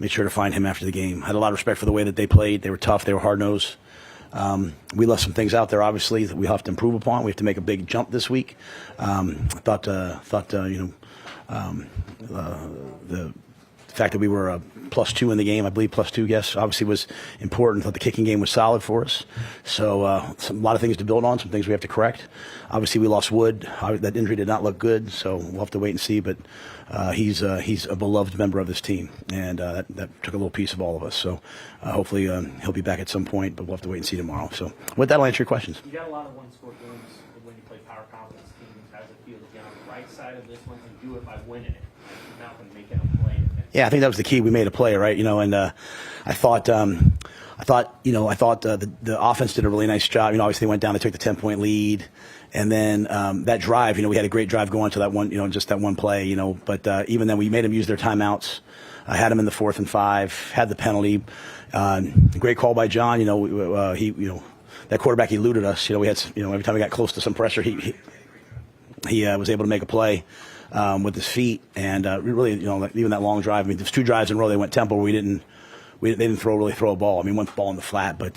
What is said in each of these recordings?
Made sure to find him after the game. Had a lot of respect for the way that they played. They were tough. They were hard-nosed. We left some things out there, obviously, that we have to improve upon. We have to make a big jump this week. I thought the fact that we were +2 in the game, I believe +2, yes, obviously was important. I thought the kicking game was solid for us. So a lot of things to build on, some things we have to correct. Obviously, we lost Wood. That injury did not look good, so we'll have to wait and see. But he's a beloved member of this team, and that took a little piece of all of us. So hopefully he'll be back at some point, but we'll have to wait and see tomorrow. So with that, I'll answer your questions. You got a lot of one-score games when you play power conference teams. How does it feel to get on the right side of this one and do it by winning it? Not when making a play. Yeah, I think that was the key. We made a play, right? And I thought the offense did a really nice job. Obviously they went down, they took the 10-point lead, and then that drive, we had a great drive going to that one, just that one play, But even then, we made them use their timeouts. I had them in the 4th and 5, had the penalty. Great call by John. That quarterback eluded us. We had, every time we got close to some pressure, he was able to make a play. With his feet, and really, even that long drive. I mean, there's 2 drives in a row they went tempo where they didn't really throw a ball. I mean, one ball in the flat, but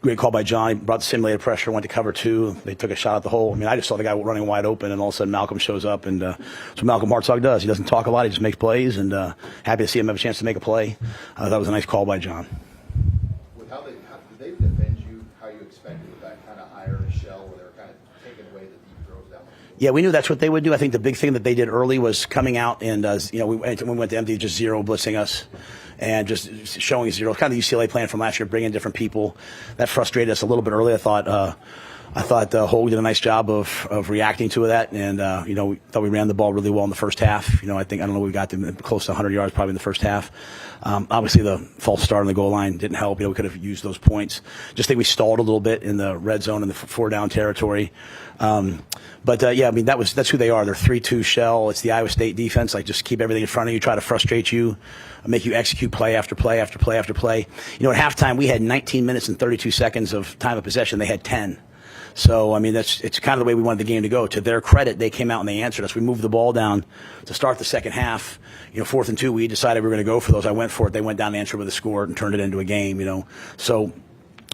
great call by John. He brought the simulated pressure, went to cover 2. They took a shot at the hole. I mean, I just saw the guy running wide open, and all of a sudden Malcolm shows up, and that's what Malcolm Hartzog does. He doesn't talk a lot; he just makes plays, and happy to see him have a chance to make a play. That was a nice call by John. With how did they defend you? How you expected with that kind of iron shell, where they're kind of taking away the deep throws down? Yeah, we knew that's what they would do. I think the big thing that they did early was coming out and, we went to empty, just zero blitzing us and just showing zero. Kind of the UCLA plan from last year, bringing different people. That frustrated us a little bit early. I thought Hogue did a nice job of reacting to that, and we thought we ran the ball really well in the first half. I don't know, we got them close to 100 yards probably in the first half. Obviously, the false start on the goal line didn't help. We could have used those points. Just think we stalled a little bit in the red zone in the 4-down territory. That's who they are. They're 3-2 shell. It's the Iowa State defense. Like, just keep everything in front of you, try to frustrate you, make you execute play after play after play after play. At halftime we had 19 minutes and 32 seconds of time of possession. They had 10. So, it's kind of the way we wanted the game to go. To their credit, they came out and they answered us. We moved the ball down to start the second half. 4th and 2, we decided we were going to go for those. I went for it. They went down and answered with a score and turned it into a game, So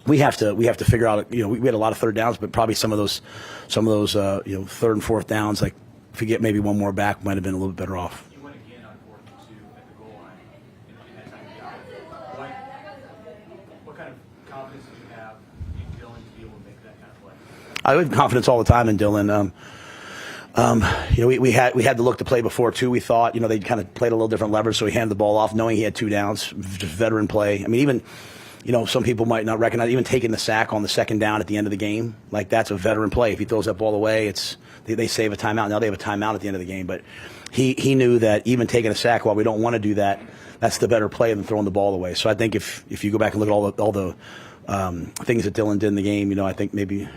we have to figure out, we had a lot of third downs, but probably some of those 3rd and 4th downs, like if we get maybe one more back, might have been a little bit better off. You went again on 4th and 2 at the goal line in that time. What kind of confidence do you have in Dylan to be able to make that kind of play? I have confidence all the time in Dylan. We had the look to play before too. We thought, they kind of played a little different leverage, so he handed the ball off, knowing he had 2 downs. Just veteran play. I mean, even some people might not recognize even taking the sack on the 2nd down at the end of the game. Like, that's a veteran play. If he throws that ball away, they save a timeout. Now they have a timeout at the end of the game, but he knew that even taking a sack, while we don't want to do that, that's the better play than throwing the ball away. So I think if you go back and look at all the things that Dylan did in the game, I think maybe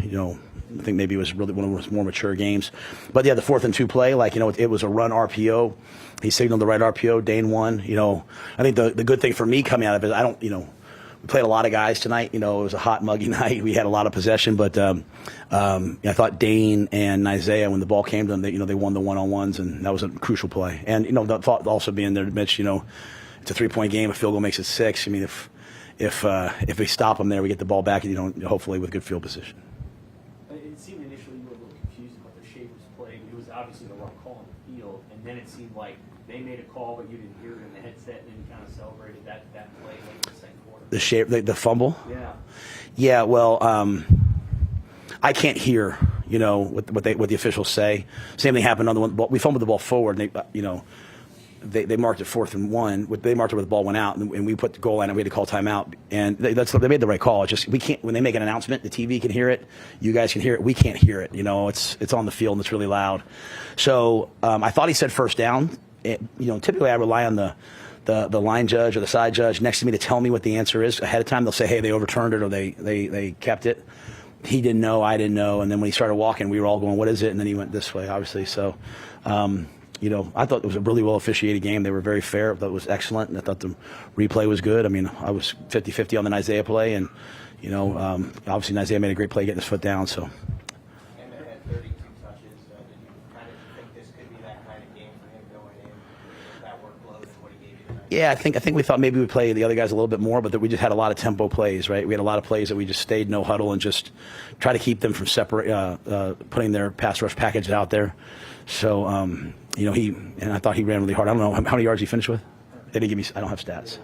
it was really one of his more mature games. But yeah, the 4th and 2 play, it was a run RPO. He signaled the right RPO. Dane won. I think the good thing for me coming out of it, we played a lot of guys tonight. It was a hot, muggy night. We had a lot of possession, but I thought Dane and Isaiah, when the ball came to them, they won the one-on-ones, and that was a crucial play. And the thought also being there, Mitch, it's a 3-point game. A field goal makes it 6. I mean, if we stop them there, we get the ball back, hopefully with good field position. It seemed initially you were a little confused about the shape of this play. It was obviously the wrong call in the field, and then it seemed like they made a call, but you didn't hear it in the headset, and then you kind of celebrated that play late in the second quarter. The shape, the fumble? Yeah. Yeah, well, I can't hear, what the officials say. Same thing happened on the one. We fumbled the ball forward, and they marked it 4th and 1. They marked it where the ball went out, and we put the goal line, and we had to call timeout. And they made the right call. It's just we can't. When they make an announcement, the TV can hear it. You guys can hear it. We can't hear it. It's on the field and it's really loud. So I thought he said 1st down. Typically I rely on the line judge or the side judge next to me to tell me what the answer is ahead of time. They'll say, hey, they overturned it or they kept it. He didn't know, I didn't know, and then when he started walking, we were all going, what is it? And then he went this way, obviously. So, I thought it was a really well officiated game. They were very fair. I thought it was excellent, and I thought the replay was good. I mean, I was 50-50 on the Isaiah play, and, obviously Isaiah made a great play getting his foot down. So. And they had 32 touches. Did you kind of think this could be that kind of game for him going in with that workload and what he gave you tonight? Yeah, I think we thought maybe we'd play the other guys a little bit more, but that we just had a lot of tempo plays, right? We had a lot of plays that we just stayed no huddle and just try to keep them from putting their pass rush package out there. So, I thought he ran really hard. I don't know how many yards he finished with. They didn't give me. I don't have stats.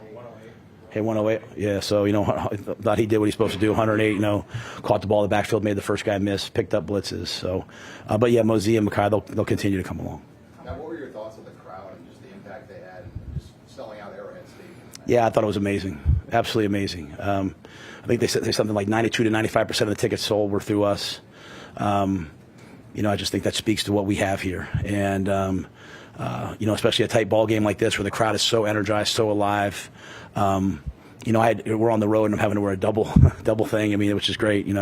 Hey, 108. Yeah, so I thought he did what he's supposed to do. 108. Caught the ball in the backfield, made the first guy miss, picked up blitzes. So, but yeah, Mosey and Mackay, they'll continue to come along. Now, what were your thoughts of the crowd and just the impact they had and just selling out Arrowhead Stadium? Yeah, I thought it was amazing. Absolutely amazing. I think they said something like 92 to 95% of the tickets sold were through us. I just think that speaks to what we have here. And, especially a tight ball game like this where the crowd is so energized, so alive. We're on the road and I'm having to wear a double thing. Which is great, you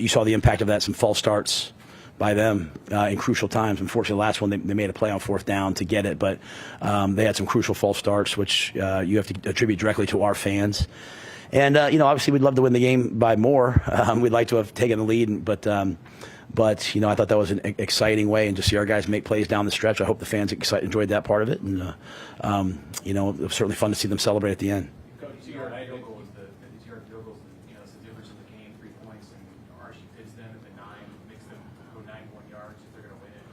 saw the impact of that, some false starts by them in crucial times. Unfortunately, the last one, they made a play on fourth down to get it, but they had some crucial false starts, which you have to attribute directly to our fans. And, obviously we'd love to win the game by more. We'd like to have taken the lead, but I thought that was an exciting way, and just see our guys make plays down the stretch. I hope the fans enjoyed that part of it, and it was certainly fun to see them celebrate at the end. Coach, it's your field goals. It's the difference in the game, 3 points, and Archie fits them at the 9, makes them go 91 yards if they're going to win it.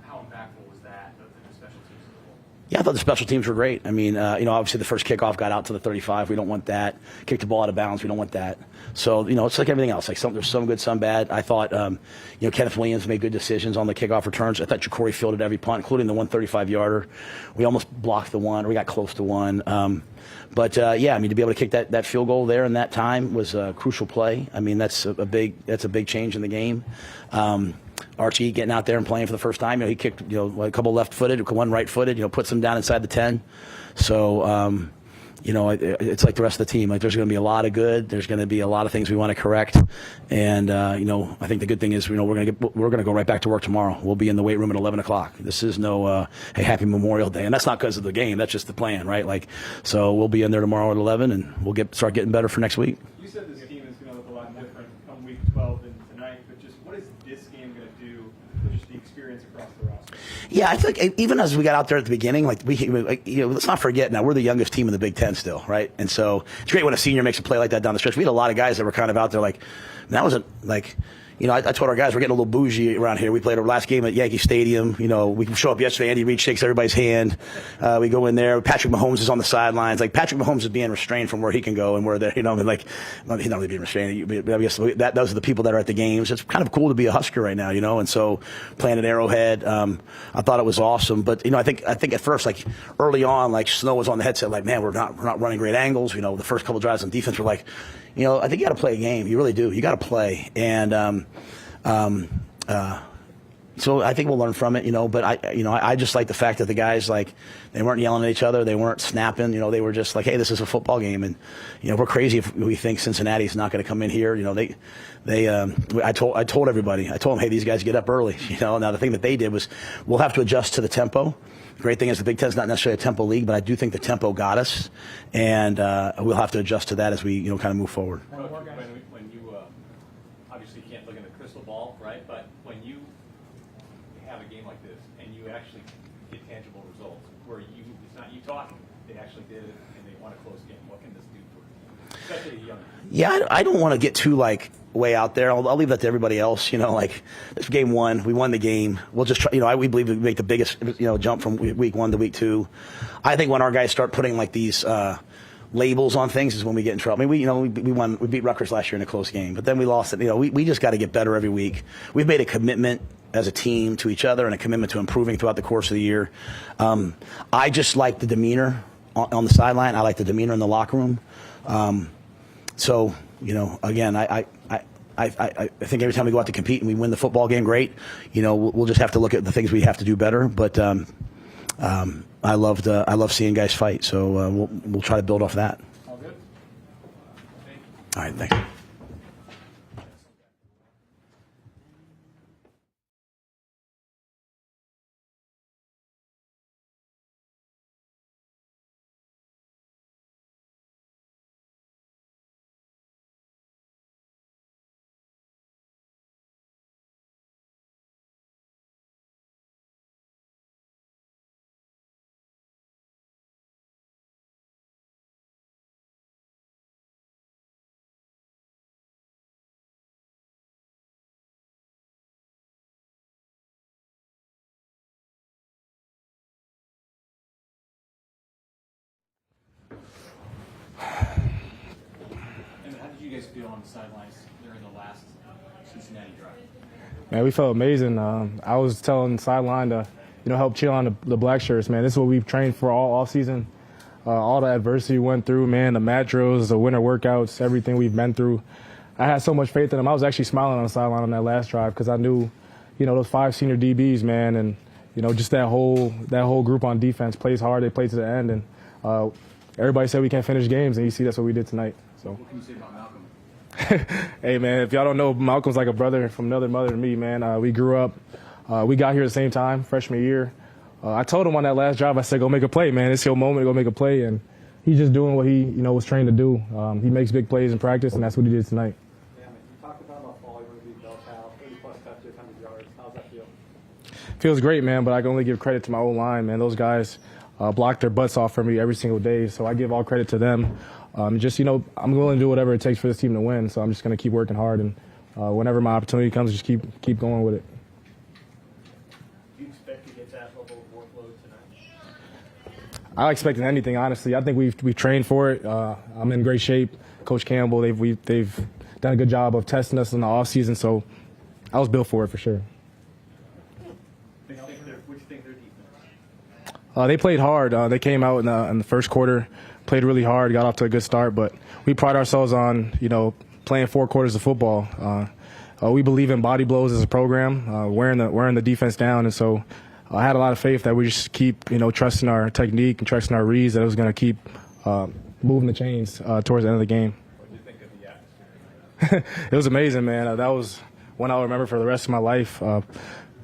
How impactful was that, the special teams as a whole? Yeah, I thought the special teams were great. Obviously the first kickoff got out to the 35. We don't want that. Kicked the ball out of bounds. We don't want that. So, it's like everything else. There's some good, some bad. I thought, Kenneth Williams made good decisions on the kickoff returns. I thought Ja'Cory fielded every punt, including the 135-yarder. We almost blocked the one, or we got close to one. To be able to kick that field goal there in that time was a crucial play. That's a big change in the game. Archie getting out there and playing for the first time. He kicked, a couple left-footed, one right-footed, puts them down inside the 10. So, it's like the rest of the team. There's going to be a lot of good. There's going to be a lot of things we want to correct. And, I think the good thing is, we're going to go right back to work tomorrow. We'll be in the weight room at 11 o'clock. This is no, hey, happy Memorial Day. And that's not because of the game. That's just the plan, right? So we'll be in there tomorrow at 11, and we'll start getting better for next week. You said this team is going to look a lot different come week 12 than tonight, but just what is this game going to do for just the experience across the roster? Yeah, I think even as we got out there at the beginning, let's not forget now we're the youngest team in the Big Ten still, right? And so it's great when a senior makes a play like that down the stretch. We had a lot of guys that were kind of out there that wasn't I told our guys we're getting a little bougie around here. We played our last game at Yankee Stadium. We show up yesterday. Andy Reid shakes everybody's hand. We go in there. Patrick Mahomes is on the sidelines. Patrick Mahomes is being restrained from where he can go and where they're, he's not really being restrained. But I guess those are the people that are at the games. It's kind of cool to be a Husker right now, And so playing at Arrowhead, I thought it was awesome. But I think at first, early on, Snow was on the headset, man, we're not running great angles. The first couple drives on defense were I think you got to play a game. You really do. You got to play. And so I think we'll learn from it, But I just like the fact that the guys they weren't yelling at each other, they weren't snapping, They were just hey, this is a football game, and we're crazy if we think Cincinnati's not going to come in here. I told everybody, them, hey, these guys get up early. Now the thing that they did was we'll have to adjust to the tempo. The great thing is the Big Ten's not necessarily a tempo league, but I do think the tempo got us, and we'll have to adjust to that as we kind of move forward. When you obviously can't look in the crystal ball, right? But when you have a game like this and you actually get tangible results, where it's not you talking, they actually did it and they won a close game. What can this do for a team, especially a young? Yeah, I don't want to get too way out there. I'll leave that to everybody else. This game 1, we won the game. We'll just try. We believe we make the biggest jump from week 1 to week 2. I think when our guys start putting these labels on things is when we get in trouble. We beat Rutgers last year in a close game, but then we lost it. We just got to get better every week. We've made a commitment as a team to each other and a commitment to improving throughout the course of the year. I just like the demeanor on the sideline. I like the demeanor in the locker room. So again, I think every time we go out to compete and we win the football game, great. We'll just have to look at the things we have to do better. But I love seeing guys fight. So we'll try to build off that. All good. All right, thanks. you guys feel on the sidelines during the last Cincinnati drive? Man, we felt amazing. I was telling the sideline to, help cheer on the black shirts, man. This is what we've trained for all offseason. All the adversity we went through, man, the mat drills, the winter workouts, everything we've been through. I had so much faith in them. I was actually smiling on the sideline on that last drive because I knew, those 5 senior DBs, man, and, just that whole group on defense plays hard. They play to the end, and everybody said we can't finish games, and you see that's what we did tonight. So. What can you say about Malcolm? Hey, man, if y'all don't know, Malcolm's like a brother from another mother to me, man. We grew up. We got here at the same time, freshman year. I told him on that last drive, I said, go make a play, man. It's your moment to go make a play. And he's just doing what he, was trained to do. He makes big plays in practice, and that's what he did tonight. Yeah, man, you talked about how fall you're going to be bell cow, 30-plus touches, 100 yards. How's that feel? Feels great, man, but I can only give credit to my O-line, man. Those guys block their butts off for me every single day, so I give all credit to them. I'm willing to do whatever it takes for this team to win, so I'm just going to keep working hard, and whenever my opportunity comes, just keep going with it. Do you expect to get that level of workload tonight? I expected anything, honestly. I think we've trained for it. I'm in great shape. Coach Campbell, they've done a good job of testing us in the offseason, so I was built for it for sure. What do you think their defense? They played hard. They came out in the first quarter, played really hard, got off to a good start, but we pride ourselves on, playing 4 quarters of football. We believe in body blows as a program, wearing the defense down, and so I had a lot of faith that we just keep, trusting our technique and trusting our reads, that it was going to keep moving the chains towards the end of the game. What did you think of the atmosphere? It was amazing, man. That was one I'll remember for the rest of my life.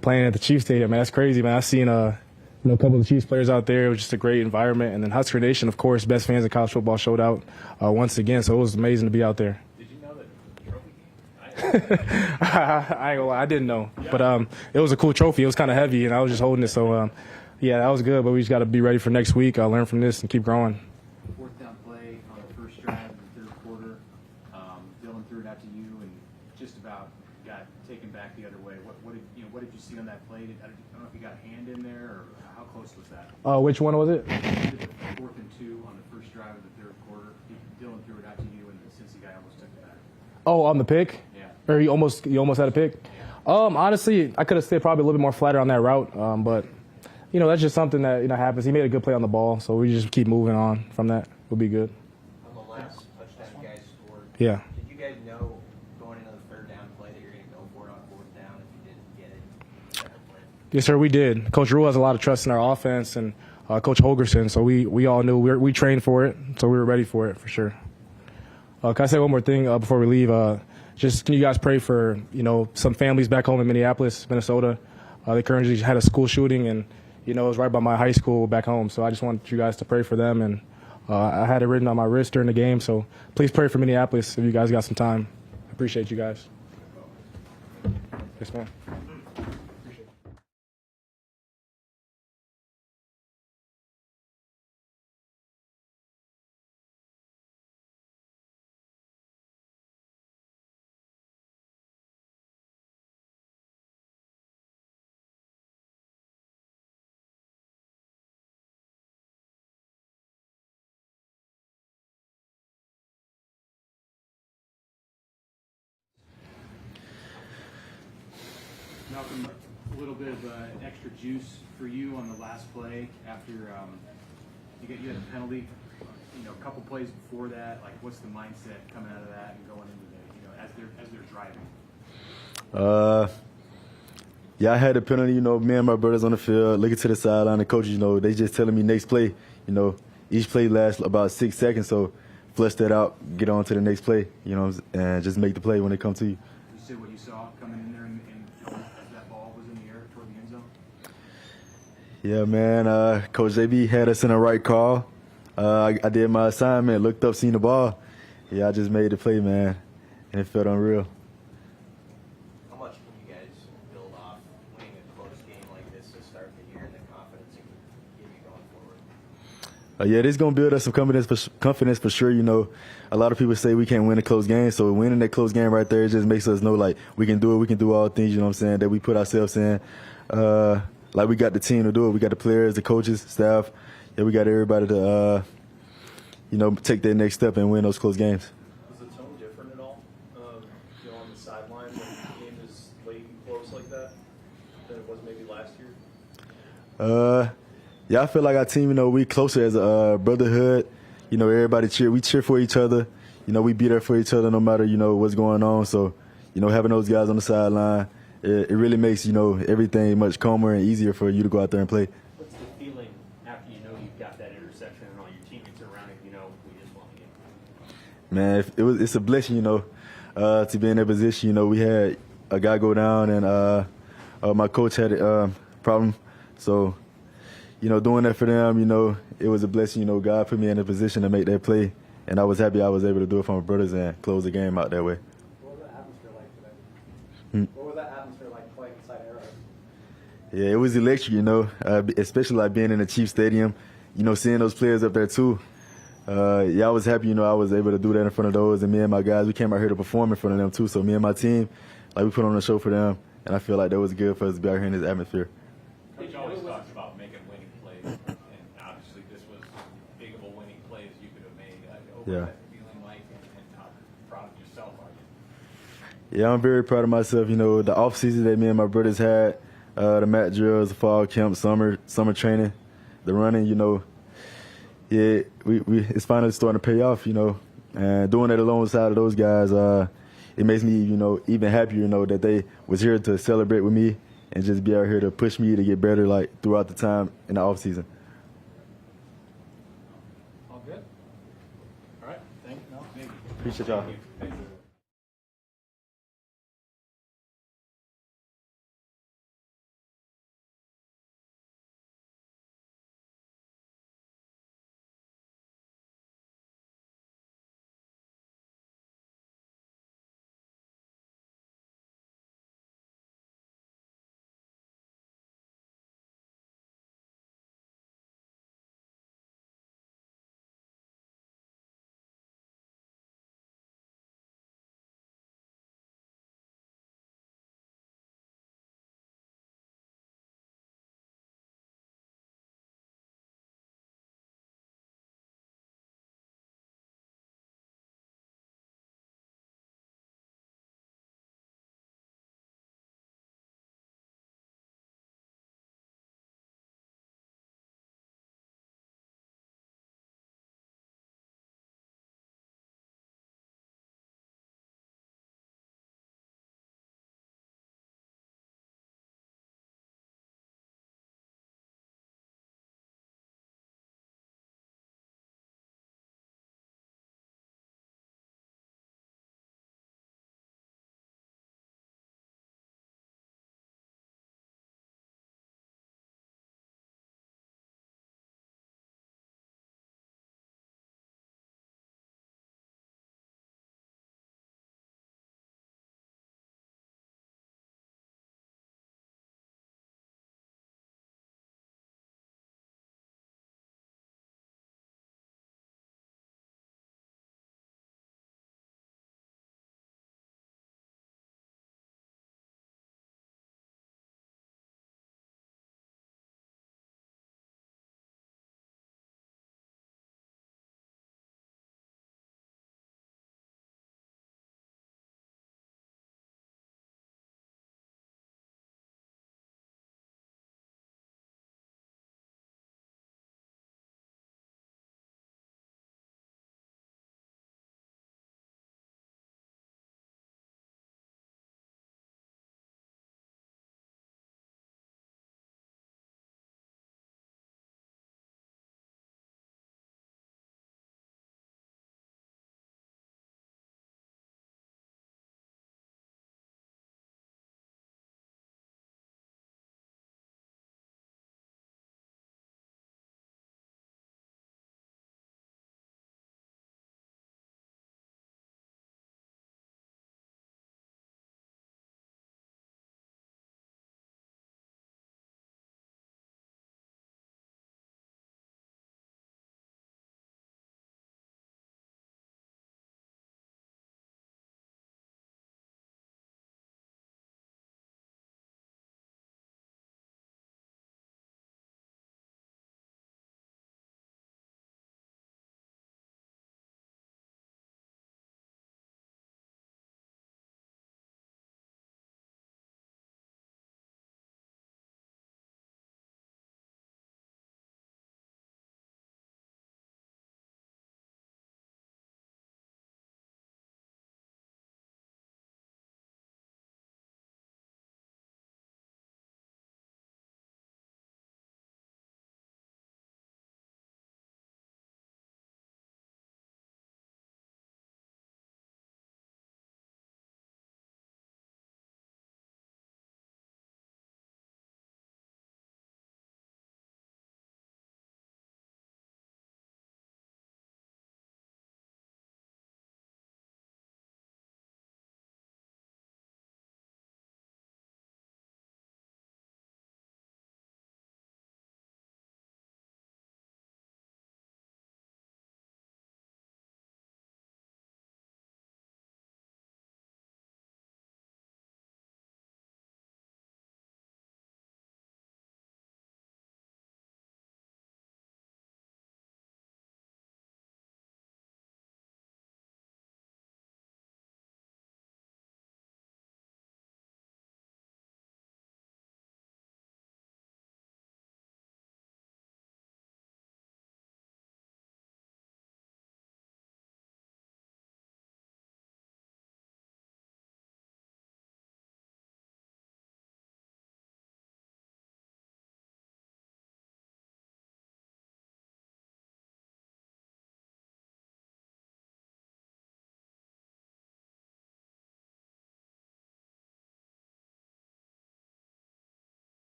Playing at the Chiefs Stadium, man, that's crazy, man. I've seen a couple of the Chiefs players out there. It was just a great environment. And then Husker Nation, of course, best fans in college football showed out once again. So it was amazing to be out there. Did you know that trophy game? I ain't gonna lie, I didn't know. But it was a cool trophy. It was kind of heavy, and I was just holding it. So, yeah, that was good. But we just got to be ready for next week. I'll learn from this and keep growing. 4th down play on the first drive of the 3rd quarter. Dylan threw it out to you and just about got taken back the other way. What did you see on that play? I don't know if you got a hand in there or how close was that? Which one was it? 4th and 2 on the first drive of the 3rd quarter. Dylan threw it out to you, and the Cincy guy almost took it back. Oh, on the pick? Yeah. Or you almost had a pick? Honestly, I could have stayed probably a little bit more flatter on that route, but that's just something that happens. He made a good play on the ball, so we just keep moving on from that. We'll be good. On the last touchdown you guys scored, Yeah. did you guys know going into the 3rd down play that you're going to go for it on 4th down if you didn't get it? Second play? Yes, sir, we did. Coach Rule has a lot of trust in our offense, and Coach Holgerson, so we all knew we trained for it, so we were ready for it for sure. Can I say one more thing before we leave? Just can you guys pray for some families back home in Minneapolis, Minnesota? They currently had a school shooting, and it was right by my high school back home. So I just want you guys to pray for them, and I had it written on my wrist during the game. So please pray for Minneapolis if you guys got some time. I appreciate you guys. Yes, ma'am. Malcolm, a little bit of extra juice for you on the last play after you had a penalty. A couple plays before that. Like, what's the mindset coming out of that and going into the as they're driving? Yeah, I had a penalty. Me and my brothers on the field looking to the sideline. The coaches, they just telling me next play. Each play lasts about 6 seconds, so flush that out, get on to the next play. And just make the play when they come to you. You see what you saw coming in there and as that ball was in the air toward the end zone? Yeah, man. Coach JB had us in the right call. I did my assignment, looked up, seen the ball. Yeah, I just made the play, man, and it felt unreal. How much can you guys build off winning a close game like this to start the year and the confidence it can give you going forward? Yeah, this is going to build us some confidence for sure. A lot of people say we can't win a close game, so winning that close game right there, it just makes us know, like, we can do it, we can do all things, that we put ourselves in. Like, we got the team to do it. We got the players, the coaches, staff. Yeah, we got everybody to, take that next step and win those close games. Was the tone different at Yeah, I feel like our team, we closer as a brotherhood. Everybody we cheer for each other. We be there for each other no matter, what's going on. So, having those guys on the sideline, it really makes, everything much calmer and easier for you to go out there and play. What's the feeling after you know you've got that interception and all your teammates are around it, we just won the game? Man, it's a blessing, to be in that position. We had a guy go down and my coach had a problem. So, doing that for them, it was a blessing. God put me in a position to make that play, and I was happy I was able to do it for my brothers and close the game out that way. What was that atmosphere like today? What was that atmosphere like playing inside Arrowhead? Yeah, it was electric, especially like being in the Chiefs Stadium, seeing those players up there too. Yeah, I was happy, I was able to do that in front of those, and me and my guys, we came out here to perform in front of them too. So me and my team, we put on a show for them, and I feel like that was good for us to be out here in this atmosphere. Coach always talks about making winning plays, and obviously this was as big of a winning play as you could have made. What was that feeling like, and how proud of yourself are you? Yeah, I'm very proud of myself. The off season that me and my brothers had, the mat drills, the fall camp, summer training, the running. Yeah, we it's finally starting to pay off. And doing it alongside of those guys, it makes me even happier. That they was here to celebrate with me and just be out here to push me to get better throughout the time in the off season. All good? All right. Thank you. No, maybe. Appreciate y'all. Thank you.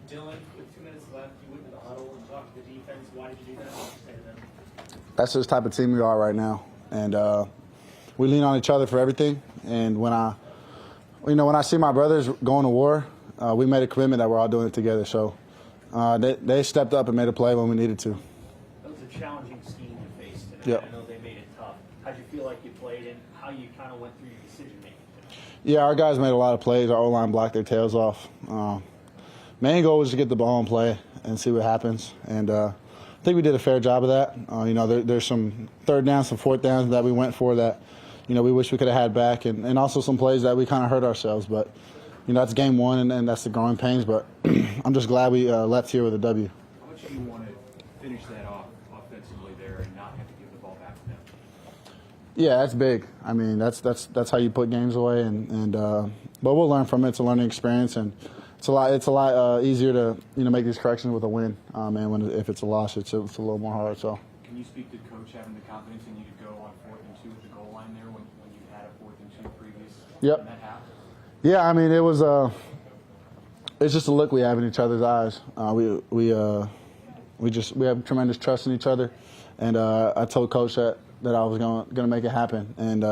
Dylan, with 2 minutes left, you went to the huddle and talked to the defense. Why did you do that? What did you say to them? That's just the type of team we are right now, and we lean on each other for everything. And when I see my brothers going to war, we made a commitment that we're all doing it together. So they stepped up and made a play when we needed to. That was a challenging scheme you faced today. Yep. I know they made it tough. How'd you feel like you played and how you kind of went through your decision making today? Yeah, our guys made a lot of plays. Our O-line blocked their tails off. Main goal was to get the ball and play and see what happens. And I think we did a fair job of that. There's some third downs, some fourth downs that we went for that, we wish we could have had back. And also some plays that we kind of hurt ourselves. But, that's game one and that's the growing pains. But I'm just glad we left here with a W. How much do you want to finish that off offensively there and not have to give the ball back to them? Yeah, that's big. I mean, that's how you put games away. But we'll learn from it. It's a learning experience, and it's a lot easier to make these corrections with a win. If it's a loss, it's a little more hard. So. Can you speak to coach having the confidence in you to go on 4th and 2 at the goal line there when you had a 4th and 2 previous? Yep. And that happened? Yeah, I mean, it was. It's just a look we have in each other's eyes. We have tremendous trust in each other, and I told coach that I was going to make it happen. And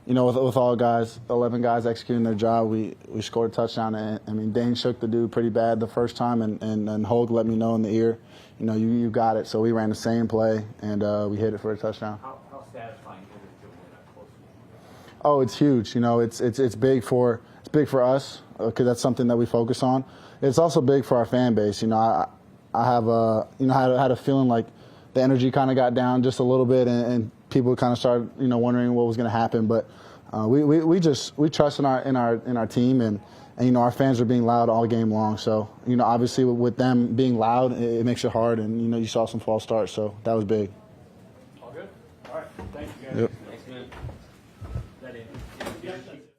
with all guys, 11 guys executing their job, we scored a touchdown. And I mean, Dane shook the dude pretty bad the first time, and Hogue let me know in the ear, you got it. So we ran the same play, and we hit it for a touchdown. How satisfying is it to win that close game? Oh, it's huge. It's big for us because that's something that we focus on. It's also big for our fan base. I have had a feeling like the energy kind of got down just a little bit, and people kind of started wondering what was going to happen. But we trust in our team, and our fans are being loud all game long. So obviously with them being loud, it makes it hard. And you saw some false starts, so that was big. All good? All right. Thank you, guys. Yep. Thanks, man. Is that it? Yeah, that's it.